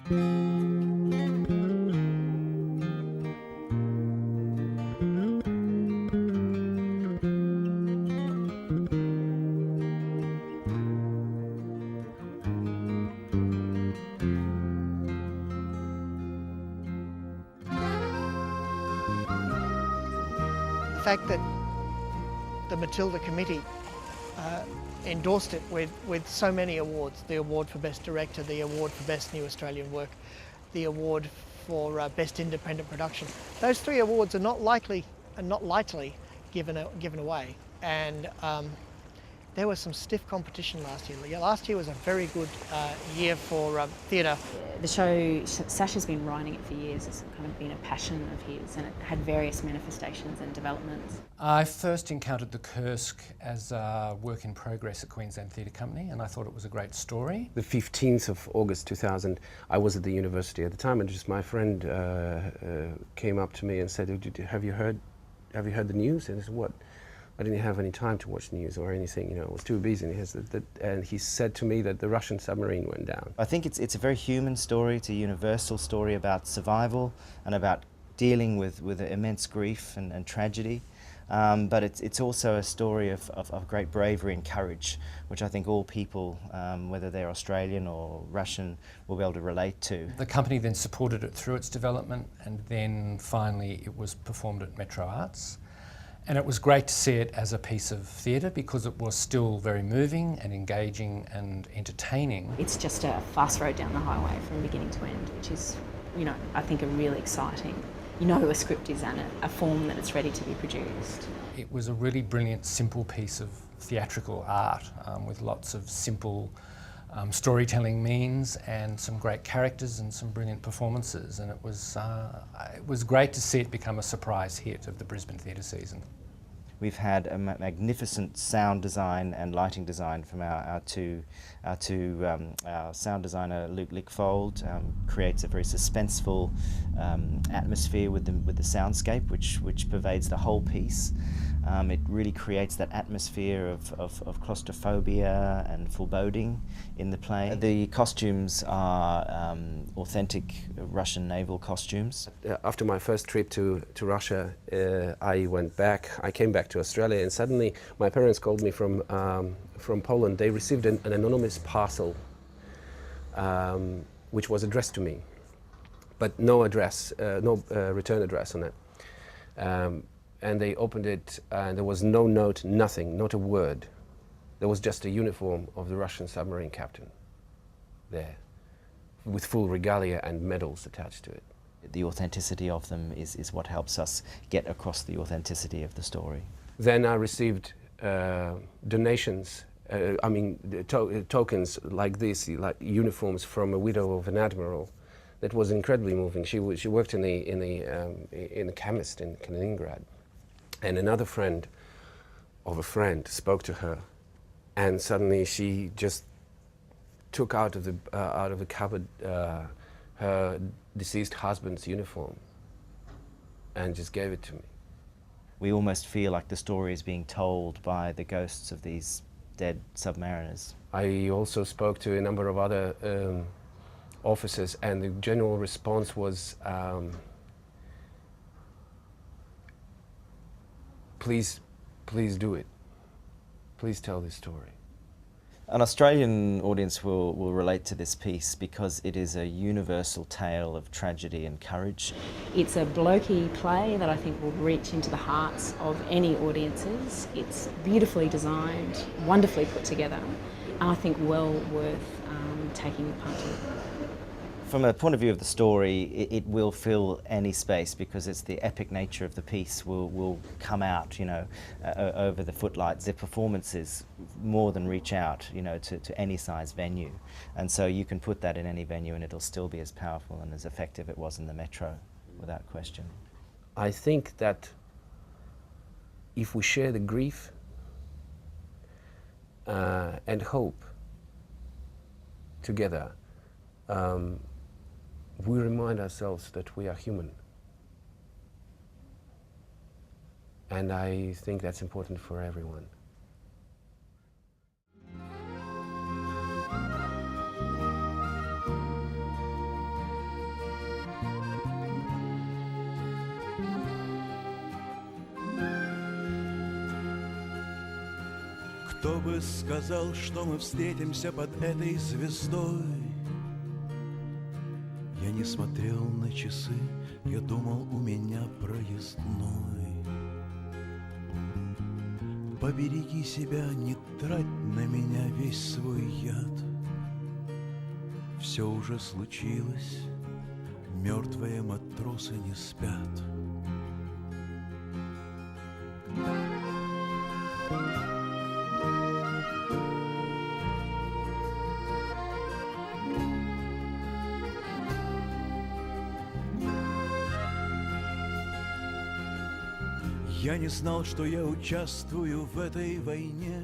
The fact that the Matilda Committee endorsed it with so many awards, the award for Best Director, the award for Best New Australian Work, the award for Best Independent Production. Those 3 awards are not likely and not lightly given away, and there was some stiff competition last year. Last year was a very good year for theatre. The show, Sacha's been writing it for years. It's kind of been a passion of his, and it had various manifestations and developments. I first encountered the Kursk as a work in progress at Queensland Theatre Company, and I thought it was a great story. The 15th of August 2000, I was at the university at the time, and just my friend came up to me and said, have you heard the news? And I said, what? I didn't have any time to watch news or anything, you know, I was too busy. And he said to me that the Russian submarine went down. I think it's a very human story, it's a universal story about survival and about dealing with immense grief and tragedy. But it's also a story of great bravery and courage, which I think all people, whether they're Australian or Russian, will be able to relate to. The company then supported it through its development, and then finally it was performed at Metro Arts. And it was great to see it as a piece of theatre because it was still very moving and engaging and entertaining. It's just a fast road down the highway from beginning to end, which is, you know, I think a really exciting. You know a script is in it, a form that it's ready to be produced. It was a really brilliant, simple piece of theatrical art with lots of simple storytelling means and some great characters and some brilliant performances, and it was great to see it become a surprise hit of the Brisbane theatre season. We've had a magnificent sound design and lighting design from our sound designer Luke Lickfold. Creates a very suspenseful atmosphere with the soundscape, which pervades the whole piece. It really creates that atmosphere of claustrophobia and foreboding in the play. The costumes are authentic Russian naval costumes. After my first trip to Russia, I came back to Australia, and suddenly my parents called me from Poland. They received an anonymous parcel which was addressed to me, but no address, no return address on it. And they opened it, and there was no note, nothing, not a word. There was just a uniform of the Russian submarine captain there, with full regalia and medals attached to it. The authenticity of them is what helps us get across the authenticity of the story. Then I received donations, tokens like this, like uniforms from a widow of an admiral. That was incredibly moving. She worked in the chemist in Kaliningrad. And another friend of a friend spoke to her, and suddenly she just took out of the cupboard her deceased husband's uniform and just gave it to me. We almost feel like the story is being told by the ghosts of these dead submariners. I also spoke to a number of other officers, and the general response was, please do it. Please tell this story. An Australian audience will relate to this piece because it is a universal tale of tragedy and courage. It's a blokey play that I think will reach into the hearts of any audiences. It's beautifully designed, wonderfully put together, and I think well worth taking the punt in. From a point of view of the story, it will fill any space because it's the epic nature of the piece will come out, you know, over the footlights. The performances more than reach out, you know, to any size venue. And so you can put that in any venue and it'll still be as powerful and as effective it was in the Metro, without question. I think that if we share the grief and hope together, we remind ourselves that we are human. And I think that's important for everyone. Кто бы сказал, что мы встретимся под этой звездой? Я не смотрел на часы, я думал, у меня проездной. Побереги себя, не трать на меня весь свой яд. Все уже случилось, мертвые матросы не спят. Я не знал, что я участвую в этой войне.